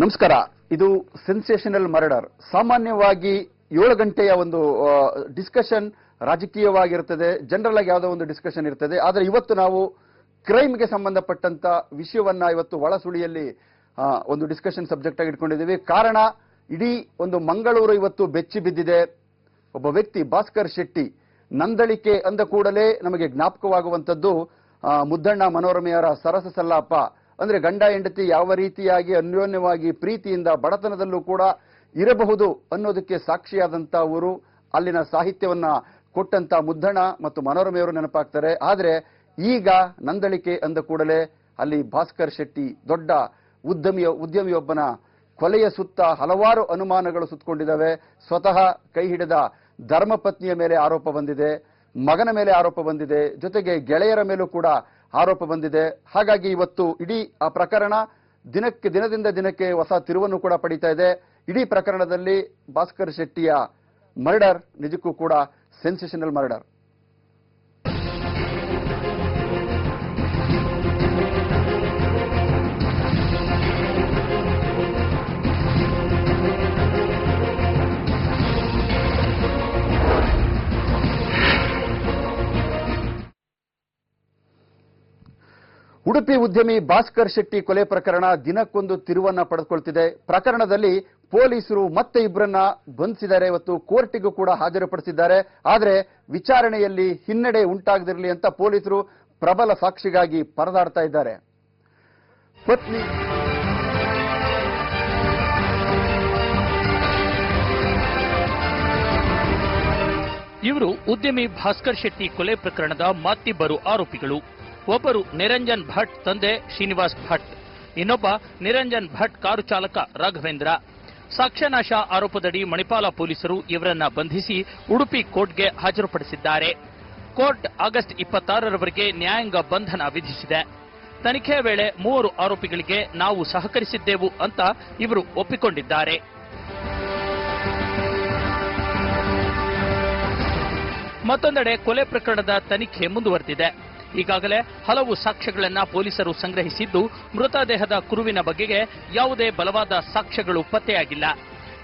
ನಮಸ್ಕಾರ. ಇದು sensational murder. ಸಾಮಾನ್ಯವಾಗಿ 7 ಗಂಟೆಯ ಒಂದು ಡಿಸ್ಕಷನ್ ರಾಜಕೀಯವಾಗಿರುತ್ತದೆ, ಜನರಲ್ ಆಗಿ ಯಾವುದೋ ಒಂದು ಡಿಸ್ಕಷನ್ ಇರ್ತದೆ. ಆದರೆ ಇವತ್ತು ನಾವು ಕ್ರೈಮ್ಗೆ ಸಂಬಂಧಪಟ್ಟಂತ ವಿಷಯವನ್ನ ಇವತ್ತು ಒಳಸುಳಿಯಲ್ಲಿ ಒಂದು ಡಿಸ್ಕಷನ್ ಸಬ್ಜೆಕ್ಟ್ ಆಗಿ ಇಟ್ಕೊಂಡಿದ್ದೀವಿ. ಕಾರಣ, ಇಡೀ ಒಂದು ಮಂಗಳೂರು ಇವತ್ತು ಬೆಚ್ಚಿ ಬಿದ್ದಿದೆ. ಒಬ್ಬ ವ್ಯಕ್ತಿ ಭಾಸ್ಕರ್ ಶೆಟ್ಟಿ, ನಂದಳಿಕೆ ಅಂದ ಕೂಡಲೇ ನಮಗೆ ಜ್ಞಾಪಕವಾಗುವಂಥದ್ದು ಮುದ್ದಣ್ಣ ಮನೋರಮೆಯರ ಸರಸ ಸಲ್ಲಾಪ. ಅಂದ್ರೆ ಗಂಡ ಹೆಂಡತಿ ಯಾವ ರೀತಿಯಾಗಿ ಅನ್ಯೋನ್ಯವಾಗಿ ಪ್ರೀತಿಯಿಂದ ಬಡತನದಲ್ಲೂ ಕೂಡ ಇರಬಹುದು ಅನ್ನೋದಕ್ಕೆ ಸಾಕ್ಷಿಯಾದಂತ ಊರು. ಅಲ್ಲಿನ ಸಾಹಿತ್ಯವನ್ನ ಕೊಟ್ಟಂತ ಮುದ್ದಣ್ಣ ಮತ್ತು ಮನೋರಮೆಯವರು ನೆನಪಾಗ್ತಾರೆ. ಆದ್ರೆ ಈಗ ನಂದಳಿಕೆ ಅಂದ ಕೂಡಲೇ ಅಲ್ಲಿ ಭಾಸ್ಕರ್ ಶೆಟ್ಟಿ ದೊಡ್ಡ ಉದ್ಯಮಿಯೊಬ್ಬನ ಕೊಲೆಯ ಸುತ್ತ ಹಲವಾರು ಅನುಮಾನಗಳು ಸುತ್ತಕೊಂಡಿದ್ದಾವೆ. ಸ್ವತಃ ಕೈ ಹಿಡಿದ ಧರ್ಮಪತ್ನಿಯ ಮೇಲೆ ಆರೋಪ ಬಂದಿದೆ, ಮಗನ ಮೇಲೆ ಆರೋಪ ಬಂದಿದೆ, ಜೊತೆಗೆ ಗೆಳೆಯರ ಮೇಲೂ ಕೂಡ ಆರೋಪ ಬಂದಿದೆ. ಹಾಗಾಗಿ ಇವತ್ತು ಇಡೀ ಆ ಪ್ರಕರಣ ದಿನದಿಂದ ದಿನಕ್ಕೆ ಹೊಸ ತಿರುವನ್ನು ಕೂಡ ಪಡೀತಾ ಇದೆ. ಇಡೀ ಪ್ರಕರಣದಲ್ಲಿ ಭಾಸ್ಕರ್ ಶೆಟ್ಟಿಯ ಮರ್ಡರ್ ನಿಜಕ್ಕೂ ಕೂಡ ಸೆನ್ಸೇಷನಲ್ ಮರ್ಡರ್. ಉಡುಪಿ ಉದ್ಯಮಿ ಭಾಸ್ಕರ್ ಶೆಟ್ಟಿ ಕೊಲೆ ಪ್ರಕರಣ ದಿನಕ್ಕೊಂದು ತಿರುವನ್ನ ಪಡೆದುಕೊಳ್ತಿದೆ. ಪ್ರಕರಣದಲ್ಲಿ ಪೊಲೀಸರು ಮತ್ತೆ ಇಬ್ಬರನ್ನ ಬಂಧಿಸಿದ್ದಾರೆ, ಇವತ್ತು ಕೋರ್ಟಿಗೂ ಕೂಡ ಹಾಜರುಪಡಿಸಿದ್ದಾರೆ. ಆದರೆ ವಿಚಾರಣೆಯಲ್ಲಿ ಹಿನ್ನಡೆ ಉಂಟಾಗದಿರಲಿ ಅಂತ ಪೊಲೀಸರು ಪ್ರಬಲ ಸಾಕ್ಷಿಗಾಗಿ ಪರದಾಡ್ತಾ ಇದ್ದಾರೆ. ಪತ್ನಿ ಇವರು ಉದ್ಯಮಿ ಭಾಸ್ಕರ್ ಶೆಟ್ಟಿ ಕೊಲೆ ಪ್ರಕರಣದ ಮತ್ತಿಬ್ಬರು ಆರೋಪಿಗಳು. ಒಬ್ಬರು ನಿರಂಜನ್ ಭಟ್ ತಂದೆ ಶ್ರೀನಿವಾಸ್ ಭಟ್, ಇನ್ನೊಬ್ಬ ನಿರಂಜನ್ ಭಟ್ ಕಾರು ಚಾಲಕ ರಾಘವೇಂದ್ರ. ಸಾಕ್ಷ್ಯನಾಶ ಆರೋಪದಡಿ ಮಣಿಪಾಲ ಪೊಲೀಸರು ಇವರನ್ನ ಬಂಧಿಸಿ ಉಡುಪಿ ಕೋರ್ಟ್ಗೆ ಹಾಜರುಪಡಿಸಿದ್ದಾರೆ. ಕೋರ್ಟ್ ಆಗಸ್ಟ್ 26ರವರೆಗೆ ನ್ಯಾಯಾಂಗ ಬಂಧನ ವಿಧಿಸಿದೆ. ತನಿಖೆ ವೇಳೆ 3 ಆರೋಪಿಗಳಿಗೆ ನಾವು ಸಹಕರಿಸಿದ್ದೆವು ಅಂತ ಇವರು ಒಪ್ಪಿಕೊಂಡಿದ್ದಾರೆ. ಮತ್ತೊಂದೆಡೆ ಕೊಲೆ ಪ್ರಕರಣದ ತನಿಖೆ ಮುಂದುವರೆದಿದೆ. ಈಗಾಗಲೇ ಹಲವು ಸಾಕ್ಷ್ಯಗಳನ್ನ ಪೊಲೀಸರು ಸಂಗ್ರಹಿಸಿದ್ದು, ಮೃತದೇಹದ ಕುರುವಿನ ಬಗೆಗೆ ಯಾವುದೇ ಬಲವಾದ ಸಾಕ್ಷ್ಯಗಳು ಪತ್ತೆಯಾಗಿಲ್ಲ.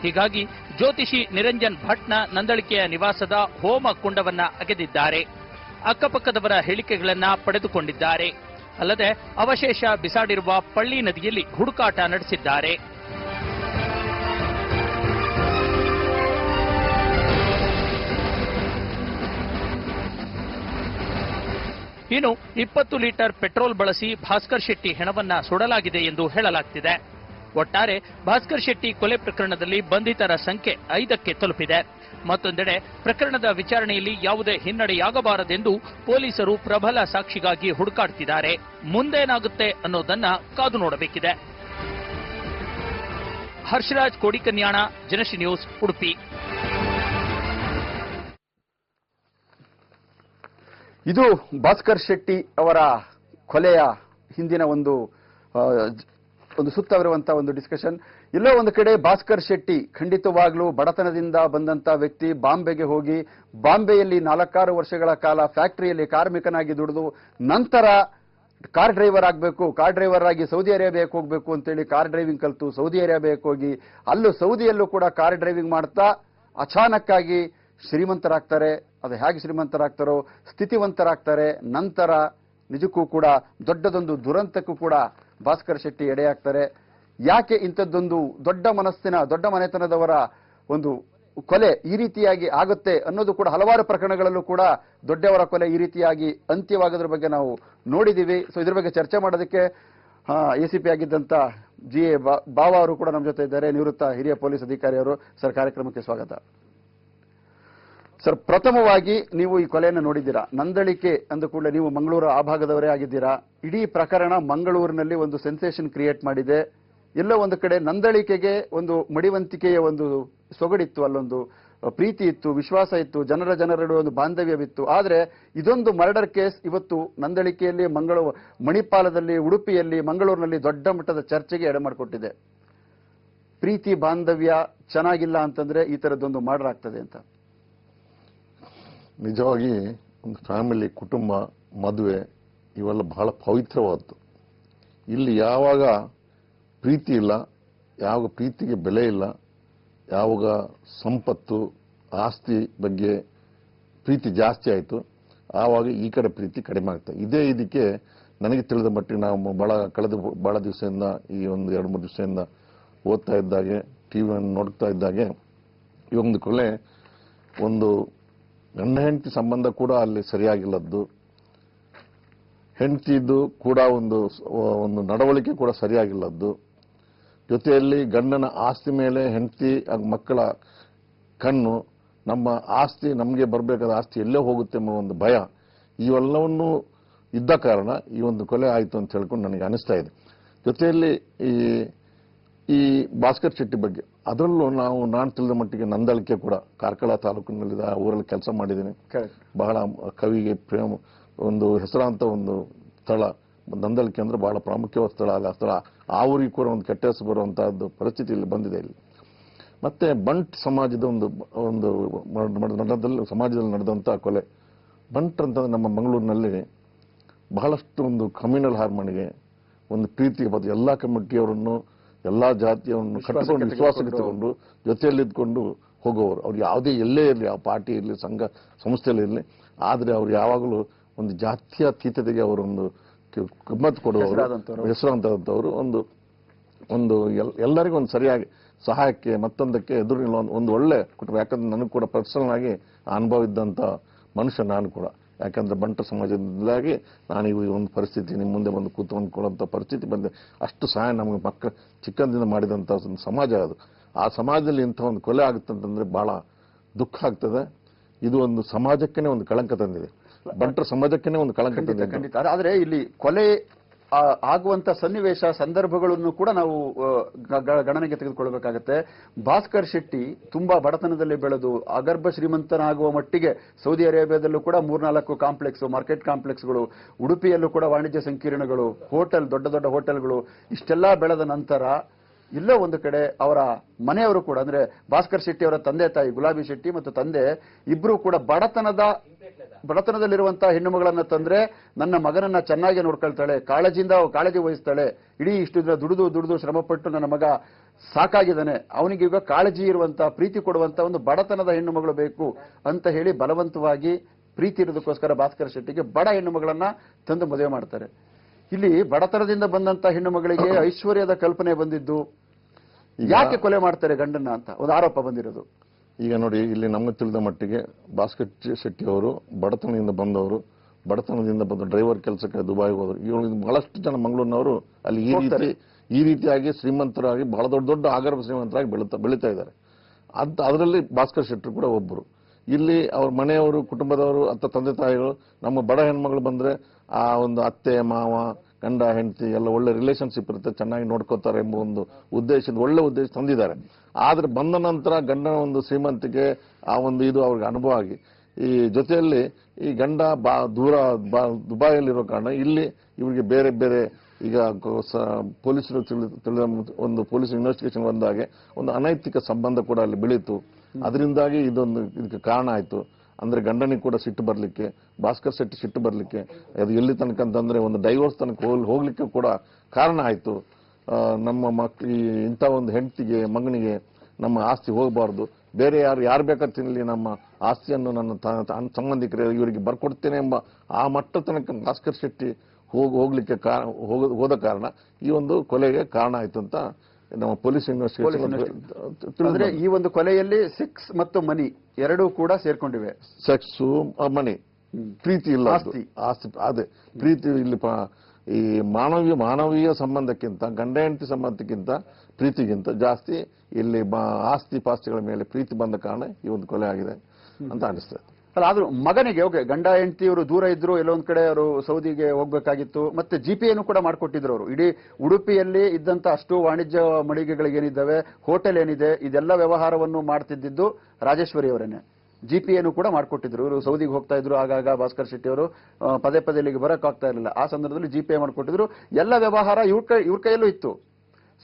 ಹೀಗಾಗಿ ಜ್ಯೋತಿಷಿ ನಿರಂಜನ್ ಭಟ್ನ ನಂದಳಿಕೆಯ ನಿವಾಸದ ಹೋಮ ಕುಂಡವನ್ನ ಅಗೆದಿದ್ದಾರೆ. ಅಕ್ಕಪಕ್ಕದವರ ಹೇಳಿಕೆಗಳನ್ನ ಪಡೆದುಕೊಂಡಿದ್ದಾರೆ. ಅಲ್ಲದೆ ಅವಶೇಷ ಬಿಸಾಡಿರುವ ಪಳ್ಳಿ ನದಿಯಲ್ಲಿ ಹುಡುಕಾಟ ನಡೆಸಿದ್ದಾರೆ. ಇನ್ನು 20 ಲೀಟರ್ ಪೆಟ್ರೋಲ್ ಬಳಸಿ ಭಾಸ್ಕರ್ ಶೆಟ್ಟಿ ಹೆಣವನ್ನ ಸುಡಲಾಗಿದೆ ಎಂದು ಹೇಳಲಾಗ್ತಿದೆ. ಒಟ್ಟಾರೆ ಭಾಸ್ಕರ್ ಶೆಟ್ಟಿ ಕೊಲೆ ಪ್ರಕರಣದಲ್ಲಿ ಬಂಧಿತರ ಸಂಖ್ಯೆ 5ಕ್ಕೆ ತಲುಪಿದೆ. ಮತ್ತೊಂದೆಡೆ ಪ್ರಕರಣದ ವಿಚಾರಣೆಯಲ್ಲಿ ಯಾವುದೇ ಹಿನ್ನಡೆಯಾಗಬಾರದೆಂದು ಪೊಲೀಸರು ಪ್ರಬಲ ಸಾಕ್ಷಿಗಾಗಿ ಹುಡುಕಾಡ್ತಿದ್ದಾರೆ. ಮುಂದೇನಾಗುತ್ತೆ ಅನ್ನೋದನ್ನ ಕಾದು ನೋಡಬೇಕಿದೆ. ಹರ್ಷರಾಜ್ ಕೋಡಿಕನ್ಯಾಣ, ಜನಶ್ರೀ ನ್ಯೂಸ್, ಉಡುಪಿ. ಇದು ಭಾಸ್ಕರ್ ಶೆಟ್ಟಿ ಅವರ ಕೊಲೆಯ ಹಿಂದಿನ ಒಂದು ಸುತ್ತವಿರುವಂತಹ ಒಂದು ಡಿಸ್ಕಷನ್. ಎಲ್ಲೋ ಒಂದು ಕಡೆ ಭಾಸ್ಕರ್ ಶೆಟ್ಟಿ ಖಂಡಿತವಾಗ್ಲೂ ಬಡತನದಿಂದ ಬಂದಂತ ವ್ಯಕ್ತಿ. ಬಾಂಬೆಗೆ ಹೋಗಿ ಬಾಂಬೆಯಲ್ಲಿ 4-6 ವರ್ಷಗಳ ಕಾಲ ಫ್ಯಾಕ್ಟರಿಯಲ್ಲಿ ಕಾರ್ಮಿಕನಾಗಿ ದುಡಿದು ನಂತರ ಕಾರ್ ಡ್ರೈವರ್ ಆಗಬೇಕು, ಕಾರ್ ಡ್ರೈವರ್ ಆಗಿ ಸೌದಿ ಅರೇಬಿಯಾಕ್ಕೆ ಹೋಗಬೇಕು ಅಂತೇಳಿ ಕಾರ್ ಡ್ರೈವಿಂಗ್ ಕಲಿತು ಸೌದಿ ಅರೇಬಿಯಾಕ್ಕೆ ಹೋಗಿ ಸೌದಿಯಲ್ಲೂ ಕೂಡ ಕಾರ್ ಡ್ರೈವಿಂಗ್ ಮಾಡ್ತಾ ಅಚಾನಕ್ಕಾಗಿ ಶ್ರೀಮಂತರಾಗ್ತಾರೆ. ಅದು ಹೇಗೆ ಶ್ರೀಮಂತರಾಗ್ತಾರೋ, ಸ್ಥಿತಿವಂತರಾಗ್ತಾರೆ. ನಂತರ ನಿಜಕ್ಕೂ ಕೂಡ ದೊಡ್ಡದೊಂದು ದುರಂತಕ್ಕೂ ಕೂಡ ಭಾಸ್ಕರ್ ಶೆಟ್ಟಿ ಎಡೆಯಾಗ್ತಾರೆ. ಯಾಕೆ ಇಂಥದ್ದೊಂದು ದೊಡ್ಡ ಮನೆತನದವರ ಒಂದು ಕೊಲೆ ಈ ರೀತಿಯಾಗಿ ಆಗುತ್ತೆ ಅನ್ನೋದು ಕೂಡ ಹಲವಾರು ಪ್ರಕರಣಗಳಲ್ಲೂ ಕೂಡ ದೊಡ್ಡವರ ಕೊಲೆ ಈ ರೀತಿಯಾಗಿ ಅಂತ್ಯವಾಗೋದ್ರ ಬಗ್ಗೆ ನಾವು ನೋಡಿದ್ದೀವಿ. ಸೊ ಇದ್ರ ಬಗ್ಗೆ ಚರ್ಚೆ ಮಾಡೋದಕ್ಕೆ ACP ಆಗಿದ್ದಂತ GA ಬಾವ ಅವರು ಕೂಡ ನಮ್ಮ ಜೊತೆ ಇದ್ದಾರೆ, ನಿವೃತ್ತ ಹಿರಿಯ ಪೊಲೀಸ್ ಅಧಿಕಾರಿಯವರು. ಸರ್, ಕಾರ್ಯಕ್ರಮಕ್ಕೆ ಸ್ವಾಗತ. ಸರ್, ಪ್ರಥಮವಾಗಿ ನೀವು ಈ ಕೊಲೆಯನ್ನು ನೋಡಿದ್ದೀರಾ. ನಂದಳಿಕೆ ಅಂದ ಕೂಡಲೇ ನೀವು ಮಂಗಳೂರು ಆ ಭಾಗದವರೇ ಆಗಿದ್ದೀರಾ. ಇಡೀ ಪ್ರಕರಣ ಮಂಗಳೂರಿನಲ್ಲಿ ಒಂದು ಸೆನ್ಸೇಷನ್ ಕ್ರಿಯೇಟ್ ಮಾಡಿದೆ. ಎಲ್ಲೋ ಒಂದು ಕಡೆ ನಂದಳಿಕೆಗೆ ಒಂದು ಮಡಿವಂತಿಕೆಯ ಒಂದು ಸೊಗಡಿತ್ತು, ಅಲ್ಲೊಂದು ಪ್ರೀತಿ ಇತ್ತು, ವಿಶ್ವಾಸ ಇತ್ತು, ಜನರ ಒಂದು ಬಾಂಧವ್ಯವಿತ್ತು. ಆದರೆ ಇದೊಂದು ಮರ್ಡರ್ ಕೇಸ್ ಇವತ್ತು ನಂದಳಿಕೆಯಲ್ಲಿ, ಮಣಿಪಾಲದಲ್ಲಿ, ಉಡುಪಿಯಲ್ಲಿ, ಮಂಗಳೂರಿನಲ್ಲಿ ದೊಡ್ಡ ಮಟ್ಟದ ಚರ್ಚೆಗೆ ಎಡೆ ಮಾಡಿಕೊಟ್ಟಿದೆ. ಪ್ರೀತಿ ಬಾಂಧವ್ಯ ಚೆನ್ನಾಗಿಲ್ಲ ಅಂತಂದ್ರೆ ಈ ತರದ್ದೊಂದು ಮರ್ಡರ್ ಆಗ್ತದೆ ಅಂತ. ನಿಜವಾಗಿ ಒಂದು ಫ್ಯಾಮಿಲಿ, ಕುಟುಂಬ, ಮದುವೆ ಇವೆಲ್ಲ ಬಹಳ ಪವಿತ್ರವಾದ್ದು. ಇಲ್ಲಿ ಯಾವಾಗ ಪ್ರೀತಿ ಇಲ್ಲ, ಯಾವಾಗ ಪ್ರೀತಿಗೆ ಬೆಲೆ ಇಲ್ಲ, ಯಾವಾಗ ಸಂಪತ್ತು ಆಸ್ತಿ ಬಗ್ಗೆ ಪ್ರೀತಿ ಜಾಸ್ತಿ ಆಯಿತು, ಆವಾಗ ಈ ಕಡೆ ಪ್ರೀತಿ ಕಡಿಮೆ ಆಗ್ತದೆ. ಇದಕ್ಕೆ ನನಗೆ ತಿಳಿದ ಮಟ್ಟಿಗೆ ನಾವು ಬಹಳ ದಿವಸದಿಂದ ಈ ಒಂದು 2-3 ದಿವಸದಿಂದ ಓದ್ತಾ ಇದ್ದಾಗೆ, ಟಿವಿಯನ್ನು ನೋಡ್ತಾ ಇದ್ದಾಗೆ, ಈ ಒಂದು ಕೊಲೆ ಒಂದು ಗಂಡ ಹೆಂಡತಿ ಸಂಬಂಧ ಕೂಡ ಅಲ್ಲಿ ಸರಿಯಾಗಿಲ್ಲದ್ದು, ಹೆಂಡತಿದ್ದು ಕೂಡ ಒಂದು ನಡವಳಿಕೆ ಕೂಡ ಸರಿಯಾಗಿಲ್ಲದ್ದು, ಜೊತೆಯಲ್ಲಿ ಗಂಡನ ಆಸ್ತಿ ಮೇಲೆ ಹೆಂಡತಿ ಮಕ್ಕಳ ಕಣ್ಣು, ನಮ್ಮ ಆಸ್ತಿ ನಮಗೆ ಬರಬೇಕಾದ ಆಸ್ತಿ ಎಲ್ಲೇ ಹೋಗುತ್ತೆ ಎಂಬ ಒಂದು ಭಯ, ಇವೆಲ್ಲವನ್ನೂ ಇದ್ದ ಕಾರಣ ಈ ಒಂದು ಕೊಲೆ ಆಯಿತು ಅಂತ ಹೇಳ್ಕೊಂಡು ನನಗೆ ಅನಿಸ್ತಾ ಇದೆ. ಜೊತೆಯಲ್ಲಿ ಈ ಭಾಸ್ಕರ್ ಶೆಟ್ಟಿ ಬಗ್ಗೆ, ಅದರಲ್ಲೂ ನಾನು ತಿಳಿದ ಮಟ್ಟಿಗೆ ನಂದಳಿಕೆ ಕೂಡ ಕಾರ್ಕಳ ತಾಲೂಕಿನಲ್ಲಿ ಊರಲ್ಲಿ ಕೆಲಸ ಮಾಡಿದ್ದೀನಿ. ಬಹಳ ಕವಿಗೆ ಪ್ರೇಮ ಒಂದು ಹೆಸರಾಂತ ಒಂದು ಸ್ಥಳ ನಂದಳಿಕೆ ಅಂದ್ರೆ ಬಹಳ ಪ್ರಾಮುಖ್ಯವಾದ ಸ್ಥಳ. ಅಲ್ಲ ಸ್ಥಳ ಆ ಊರಿಗೆ ಕೂಡ ಒಂದು ಕೆಟ್ಟ ಹೆಸರು ಬರುವಂತಹದ್ದು ಪರಿಸ್ಥಿತಿ ಇಲ್ಲಿ ಬಂದಿದೆ ಇಲ್ಲಿ. ಮತ್ತೆ ಬಂಟ್ ಸಮಾಜದ ಒಂದು ಸಮಾಜದಲ್ಲಿ ನಡೆದಂತಹ ಕೊಲೆ. ಬಂಟ್ ಅಂತಂದ್ರೆ ನಮ್ಮ ಮಂಗಳೂರಿನಲ್ಲಿ ಬಹಳಷ್ಟು ಒಂದು ಕಮ್ಯುನಲ್ ಹಾರ್ಮೋನಿಗೆ ಒಂದು ಪ್ರೀತಿಗೆ ಬಂದು ಎಲ್ಲಾ ಕಮಿಟಿಯವರನ್ನು ಎಲ್ಲಾ ಜಾತಿಯವರನ್ನು ಕಟ್ಟಿಕೊಂಡು ವಿಶ್ವಾಸಕ್ಕೆ ತಗೊಂಡು ಜೊತೆಯಲ್ಲಿದ್ದುಕೊಂಡು ಹೋಗುವವರು. ಅವ್ರು ಯಾವುದೇ ಎಲ್ಲೇ ಇರಲಿ, ಆ ಪಾರ್ಟಿ ಇರಲಿ, ಸಂಘ ಸಂಸ್ಥೆಯಲ್ಲಿ ಇರಲಿ, ಆದರೆ ಅವ್ರು ಯಾವಾಗಲೂ ಒಂದು ಜಾತ್ಯತೀತತೆಗೆ ಅವರೊಂದು ಕಿಮ್ಮತ್ತು ಕೊಡುವವರು, ಹೆಸರಾಂತವರು, ಒಂದು ಎಲ್ಲರಿಗೂ ಒಂದು ಸರಿಯಾಗಿ ಸಹಾಯಕ್ಕೆ ಮತ್ತೊಂದಕ್ಕೆ ಎದುರು ನಿಲ್ಲುವ ಒಂದು ಒಳ್ಳೆ ಕುಟುಂಬ. ಯಾಕಂದ್ರೆ ನನಗೆ ಕೂಡ ಪರ್ಸನಲ್ ಆಗಿ ಅನುಭವ ಇದ್ದಂಥ ಮನುಷ್ಯ ನಾನು ಕೂಡ. ಯಾಕಂದ್ರೆ ಬಂಟ ಸಮಾಜದಿಂದಾಗಿ ನಾನು ಈ ಒಂದು ಪರಿಸ್ಥಿತಿ ನಿಮ್ಮ ಮುಂದೆ ಬಂದು ಕೂತ್ಕೊಂಡ್ಕೊಳ್ಳುವಂಥ ಪರಿಸ್ಥಿತಿ ಬಂದೆ. ಅಷ್ಟು ಸಹಾಯ ನಮಗೆ ಮಕ್ಕಳು ಚಿಕ್ಕಂದಿಂದ ಮಾಡಿದಂಥ ಒಂದು ಸಮಾಜ ಅದು. ಆ ಸಮಾಜದಲ್ಲಿ ಇಂಥ ಒಂದು ಕೊಲೆ ಆಗುತ್ತಂತಂದ್ರೆ ಬಹಳ ದುಃಖ ಆಗ್ತದೆ. ಇದು ಒಂದು ಸಮಾಜಕ್ಕೇನೆ ಒಂದು ಕಳಂಕ ತಂದಿದೆ, ಬಂಟರ ಸಮಾಜಕ್ಕೇನೆ ಒಂದು ಕಳಂಕ ತಂದಿದೆ. ಖಂಡಿತ. ಆದ್ರೆ ಇಲ್ಲಿ ಕೊಲೆ ಆಗುವಂತ ಸನ್ನಿವೇಶ ಸಂದರ್ಭಗಳನ್ನು ಕೂಡ ನಾವು ಗಣನೆಗೆ ತೆಗೆದುಕೊಳ್ಬೇಕಾಗತ್ತೆ. ಭಾಸ್ಕರ್ ಶೆಟ್ಟಿ ತುಂಬಾ ಬಡತನದಲ್ಲಿ ಬೆಳೆದು ಅಗರ್ಭ ಶ್ರೀಮಂತನಾಗುವ ಮಟ್ಟಿಗೆ ಸೌದಿ ಅರೇಬಿಯಾದಲ್ಲೂ ಕೂಡ 3-4 ಕಾಂಪ್ಲೆಕ್ಸ್, ಮಾರ್ಕೆಟ್ ಕಾಂಪ್ಲೆಕ್ಸ್ಗಳು, ಉಡುಪಿಯಲ್ಲೂ ಕೂಡ ವಾಣಿಜ್ಯ ಸಂಕೀರ್ಣಗಳು, ಹೋಟೆಲ್, ದೊಡ್ಡ ದೊಡ್ಡ ಹೋಟೆಲ್ಗಳು, ಇಷ್ಟೆಲ್ಲಾ ಬೆಳೆದ ನಂತರ ಇಲ್ಲೋ ಒಂದು ಕಡೆ ಅವರ ಮನೆಯವರು ಕೂಡ, ಅಂದ್ರೆ ಭಾಸ್ಕರ್ ಶೆಟ್ಟಿ ಅವರ ತಂದೆ ತಾಯಿ ಗುಲಾಬಿ ಶೆಟ್ಟಿ ಮತ್ತು ತಂದೆ ಇಬ್ರು ಕೂಡ ಬಡತನದಲ್ಲಿರುವಂತಹ ಹೆಣ್ಣು ಮಗಳನ್ನ ತಂದ್ರೆ ನನ್ನ ಮಗನನ್ನ ಚೆನ್ನಾಗಿ ನೋಡ್ಕೊಳ್ತಾಳೆ, ಕಾಳಜಿ ವಹಿಸ್ತಾಳೆ, ಇಡೀ ಇಷ್ಟು ದಿನ ದುಡಿದು ಶ್ರಮಪಟ್ಟು ನನ್ನ ಮಗ ಸಾಕಾಗಿದ್ದಾನೆ, ಅವನಿಗೆ ಈಗ ಕಾಳಜಿ ಇರುವಂತಹ ಪ್ರೀತಿ ಕೊಡುವಂತ ಒಂದು ಬಡತನದ ಹೆಣ್ಣು ಮಗಳು ಬೇಕು ಅಂತ ಹೇಳಿ ಬಲವಂತವಾಗಿ ಪ್ರೀತಿ ಇರೋದಕ್ಕೋಸ್ಕರ ಭಾಸ್ಕರ್ ಶೆಟ್ಟಿಗೆ ಬಡ ಹೆಣ್ಣು ಮಗಳನ್ನ ತಂದು ಮದುವೆ ಮಾಡ್ತಾರೆ. ಇಲ್ಲಿ ಬಡತನದಿಂದ ಬಂದಂತ ಹೆಣ್ಣು ಮಗಳಿಗೆ ಐಶ್ವರ್ಯದ ಕಲ್ಪನೆ ಬಂದಿದ್ದು, ಯಾಕೆ ಕೊಲೆ ಮಾಡ್ತಾರೆ ಗಂಡನ್ನ ಅಂತ ಒಂದು ಆರೋಪ ಬಂದಿರೋದು. ಈಗ ನೋಡಿ, ಇಲ್ಲಿ ನಮಗೆ ತಿಳಿದ ಮಟ್ಟಿಗೆ ಭಾಸ್ಕರ್ ಶೆಟ್ಟಿ ಅವರು ಬಡತನದಿಂದ ಬಂದು ಡ್ರೈವರ್ ಕೆಲಸಕ್ಕೆ ದುಬಾಯಿಗೆ ಹೋದರು. ಇವರು ಬಹಳಷ್ಟು ಜನ ಮಂಗಳೂರಿನವರು ಅಲ್ಲಿ ಈ ರೀತಿಯಾಗಿ ಶ್ರೀಮಂತರಾಗಿ ಬಹಳ ದೊಡ್ಡ ಆಗರ್ಭ ಶ್ರೀಮಂತರಾಗಿ ಬೆಳೀತಾ ಇದ್ದಾರೆ. ಅದರಲ್ಲಿ ಭಾಸ್ಕರ್ ಶೆಟ್ಟಿ ಕೂಡ ಒಬ್ಬರು. ಇಲ್ಲಿ ಅವ್ರ ಮನೆಯವರು, ಕುಟುಂಬದವರು, ತಂದೆ ತಾಯಿಗಳು, ನಮ್ಮ ಬಡ ಹೆಣ್ಮಗಳು ಬಂದ್ರೆ ಆ ಒಂದು ಅತ್ತೆ ಮಾವ ಗಂಡ ಹೆಂಡತಿ ಎಲ್ಲ ಒಳ್ಳೆ ರಿಲೇಶನ್ಶಿಪ್ ಇರುತ್ತೆ, ಚೆನ್ನಾಗಿ ನೋಡ್ಕೋತಾರೆ ಎಂಬ ಒಂದು ಒಳ್ಳೆ ಉದ್ದೇಶ ತಂದಿದ್ದಾರೆ. ಆದ್ರೆ ಬಂದ ನಂತರ ಗಂಡನ ಒಂದು ಶ್ರೀಮಂತಿಕೆ ಆ ಒಂದು ಇದು ಅವ್ರಿಗೆ ಅನುಭವ ಆಗಿ, ಈ ಜೊತೆಯಲ್ಲಿ ಈ ಗಂಡ ದುಬಾಯಿಯಲ್ಲಿರೋ ಕಾರಣ ಇಲ್ಲಿ ಇವರಿಗೆ ಬೇರೆ ಈಗ ಪೊಲೀಸರು ತಿಳಿದ ಒಂದು ಪೊಲೀಸ್ ಇನ್ವೆಸ್ಟಿಗೇಷನ್ ಬಂದಾಗೆ ಒಂದು ಅನೈತಿಕ ಸಂಬಂಧ ಕೂಡ ಅಲ್ಲಿ ಬೆಳೀತು. ಅದರಿಂದಾಗಿ ಇದಕ್ಕೆ ಕಾರಣ ಆಯ್ತು. ಅಂದ್ರೆ ಗಂಡನಿಗೆ ಕೂಡ ಸಿಟ್ಟು ಬರ್ಲಿಕ್ಕೆ, ಭಾಸ್ಕರ್ ಶೆಟ್ಟಿ ಸಿಟ್ಟು ಬರ್ಲಿಕ್ಕೆ, ಅದು ಎಲ್ಲಿ ತನಕ ಅಂತಂದ್ರೆ ಒಂದು ಡೈವೋರ್ಸ್ ತನಕ ಹೋಗ್ಲಿಕ್ಕೆ ಕೂಡ ಕಾರಣ ಆಯ್ತು. ನಮ್ಮ ಇಂಥ ಒಂದು ಹೆಂಡತಿಗೆ ಮಗನಿಗೆ ನಮ್ಮ ಆಸ್ತಿ ಹೋಗಬಾರ್ದು, ಬೇರೆ ಯಾರು ಬೇಕಾದ ತಿನ್ನಲಿ, ನಮ್ಮ ಆಸ್ತಿಯನ್ನು ನನ್ನ ಸಂಬಂಧಿಕರು ಇವರಿಗೆ ಬರ್ಕೊಡ್ತೇನೆ ಎಂಬ ಆ ಮಟ್ಟ ತನಕ ಭಾಸ್ಕರ್ ಶೆಟ್ಟಿ ಹೋಗ್ಲಿಕ್ಕೆ ಹೋದ ಕಾರಣ ಈ ಒಂದು ಕೊಲೆಗೆ ಕಾರಣ ಆಯ್ತು ಅಂತ ನಮ್ಮ ಪೊಲೀಸ್ ಇನ್ವೆಸ್ಟಿಗೇಷನ್. ಅಂದ್ರೆ ಈ ಒಂದು ಕೊಲೆಯಲ್ಲಿ ಸೆಕ್ಸ್ ಮತ್ತು ಮನಿ ಎರಡೂ ಕೂಡ ಸೇರ್ಕೊಂಡಿವೆ. ಸೆಕ್ಸು, ಮನಿ, ಪ್ರೀತಿ ಇಲ್ಲ, ಆಸ್ತಿ. ಅದೇ ಪ್ರೀತಿ ಇಲ್ಲಿ ಈ ಮಾನವೀಯ ಸಂಬಂಧಕ್ಕಿಂತ, ಗಂಡ ಹೆಂಡತಿ ಸಂಬಂಧಕ್ಕಿಂತ ಪ್ರೀತಿಗಿಂತ ಜಾಸ್ತಿ ಇಲ್ಲಿ ಆಸ್ತಿ ಪಾಸ್ತಿಗಳ ಮೇಲೆ ಪ್ರೀತಿ ಬಂದ ಕಾರಣ ಈ ಒಂದು ಕೊಲೆ ಆಗಿದೆ ಅಂತ ಅನಿಸ್ತದೆ. ಅಲ್ಲ, ಆದ್ರೂ ಮಗನಿಗೆ ಗಂಡ ಹೆಂಡತಿಯವರು ದೂರ ಇದ್ರು, ಎಲ್ಲೊಂದ್ ಕಡೆ ಅವರು ಸೌದಿಗೆ ಹೋಗ್ಬೇಕಾಗಿತ್ತು, ಮತ್ತೆ ಜಿಪಿಯನ್ನು ಕೂಡ ಮಾಡ್ಕೊಟ್ಟಿದ್ರು ಅವರು. ಇಡೀ ಉಡುಪಿಯಲ್ಲಿ ಇದ್ದಂತ ಅಷ್ಟು ವಾಣಿಜ್ಯ ಮಳಿಗೆಗಳಿಗೇನಿದ್ದಾವೆ, ಹೋಟೆಲ್ ಏನಿದೆ, ಇದೆಲ್ಲ ವ್ಯವಹಾರವನ್ನು ಮಾಡ್ತಿದ್ದು ರಾಜೇಶ್ವರಿ ಅವರೇನೆ. ಜಿಪಿಯನ್ನು ಕೂಡ ಮಾಡ್ಕೊಟ್ಟಿದ್ರು. ಇವರು ಸೌದಿಗೆ ಹೋಗ್ತಾ ಇದ್ರು, ಆಗಾಗ ಭಾಸ್ಕರ್ ಶೆಟ್ಟಿ ಅವರು ಪದೇ ಇಲ್ಲಿಗೆ ಬರಕ್ ಆಗ್ತಾ ಇರಲಿಲ್ಲ. ಆ ಸಂದರ್ಭದಲ್ಲಿ ಜಿಪಿಎ ಮಾಡ್ಕೊಟ್ಟಿದ್ರು. ಎಲ್ಲ ವ್ಯವಹಾರ ಇವ್ರ ಕೈಯಲ್ಲೂ ಇತ್ತು.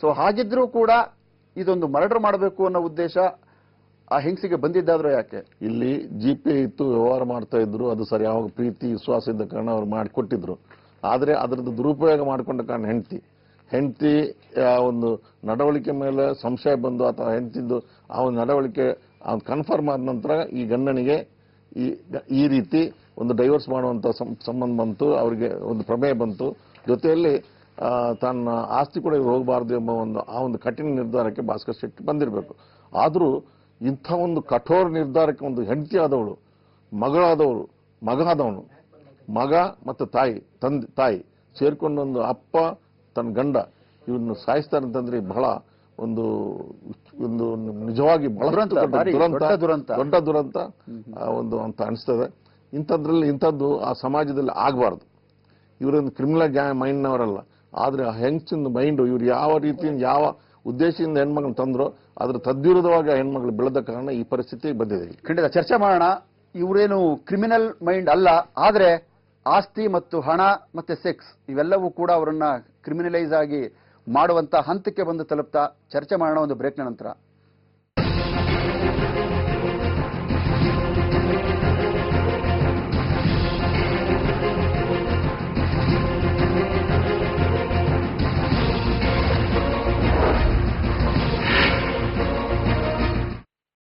ಸೊ ಹಾಗಿದ್ರೂ ಕೂಡ ಇದೊಂದು ಮರ್ಡರ್ ಮಾಡಬೇಕು ಅನ್ನೋ ಉದ್ದೇಶ ಆ ಹೆಂಗಸಿಗೆ ಬಂದಿದ್ದಾದ್ರೂ ಯಾಕೆ? ಇಲ್ಲಿ ಜಿಪೆ ಇತ್ತು, ವ್ಯವಹಾರ ಮಾಡ್ತಾ ಇದ್ರು, ಅದು ಸರಿಯಾದ ಪ್ರೀತಿ ವಿಶ್ವಾಸ ಇದ್ದ ಕಾರಣ ಅವ್ರು ಮಾಡಿಕೊಟ್ಟಿದ್ರು. ಆದ್ರೆ ಅದರದ್ದು ದುರುಪಯೋಗ ಮಾಡಿಕೊಂಡ ಕಾರಣ ಹೆಂಡತಿ ಒಂದು ನಡವಳಿಕೆ ಮೇಲೆ ಸಂಶಯ ಬಂದು ಅಥವಾ ಹೆಂಡತಿದ್ದು ಆ ಒಂದು ನಡವಳಿಕೆ ಕನ್ಫರ್ಮ್ ಆದ ನಂತರ ಈ ಗಂಡನಿಗೆ ಈ ರೀತಿ ಒಂದು ಡೈವರ್ಸ್ ಮಾಡುವಂತ ಸಂಬಂಧ ಬಂತು, ಅವರಿಗೆ ಒಂದು ಪ್ರಮೇಯ ಬಂತು. ಜೊತೆಯಲ್ಲಿ ತನ್ನ ಆಸ್ತಿ ಕೂಡ ಹೋಗಬಾರ್ದು ಎಂಬ ಒಂದು ಕಠಿಣ ನಿರ್ಧಾರಕ್ಕೆ ಭಾಸ್ಕರ್ ಶೆಟ್ಟಿ ಬಂದಿರಬೇಕು. ಆದರೂ ಇಂಥ ಒಂದು ಕಠೋರ ನಿರ್ಧಾರಕ್ಕೆ ಒಂದು ಹೆಂಡತಿ ಆದವಳು, ಮಗಳಾದವಳು, ಮಗ ಮತ್ತು ತಾಯಿ ಸೇರ್ಕೊಂಡೊಂದು ಅಪ್ಪ ತನ್ನ ಗಂಡ ಇವನ್ನು ಸಾಯಿಸ್ತಾರೆ ಅಂತಂದ್ರೆ ಬಹಳ ಒಂದು ನಿಜವಾಗಿ ಬಹಳ ದೊಡ್ಡ ದುರಂತ ಒಂದು ಅಂತ ಅನಿಸ್ತದೆ. ಇಂಥದ್ದು ಆ ಸಮಾಜದಲ್ಲಿ ಆಗಬಾರ್ದು. ಇವರೊಂದು ಕ್ರಿಮಿನಲ್ ಮೈಂಡ್ನವರಲ್ಲ, ಆದ್ರೆ ಆ ಹೆಂಗಸಿನ ಮೈಂಡ್ ಇವ್ರು ಯಾವ ರೀತಿಯಿಂದ ಯಾವ ಉದ್ದೇಶದಿಂದ ಹೆಣ್ಮಕ್ಳು ತಂದ್ರು ಅದ್ರ ತದ್ವಿರುದ್ಧವಾಗಿ ಆ ಹೆಣ್ಮಕ್ಳು ಬೆಳೆದ ಕಾರಣ ಈ ಪರಿಸ್ಥಿತಿ ಬಂದಿದೆ. ಖಂಡಿತ ಚರ್ಚೆ ಮಾಡೋಣ. ಇವರೇನು ಕ್ರಿಮಿನಲ್ ಮೈಂಡ್ ಅಲ್ಲ, ಆದ್ರೆ ಆಸ್ತಿ ಮತ್ತು ಹಣ ಮತ್ತೆ ಸೆಕ್ಸ್ ಇವೆಲ್ಲವೂ ಕೂಡ ಅವರನ್ನ ಕ್ರಿಮಿನಲೈಸ್ ಆಗಿ ಮಾಡುವಂತ ಹಂತಕ್ಕೆ ಬಂದು ತಲುಪ್ತಾ. ಚರ್ಚೆ ಮಾಡೋಣ ಒಂದು ಬ್ರೇಕ್ನ ನಂತರ.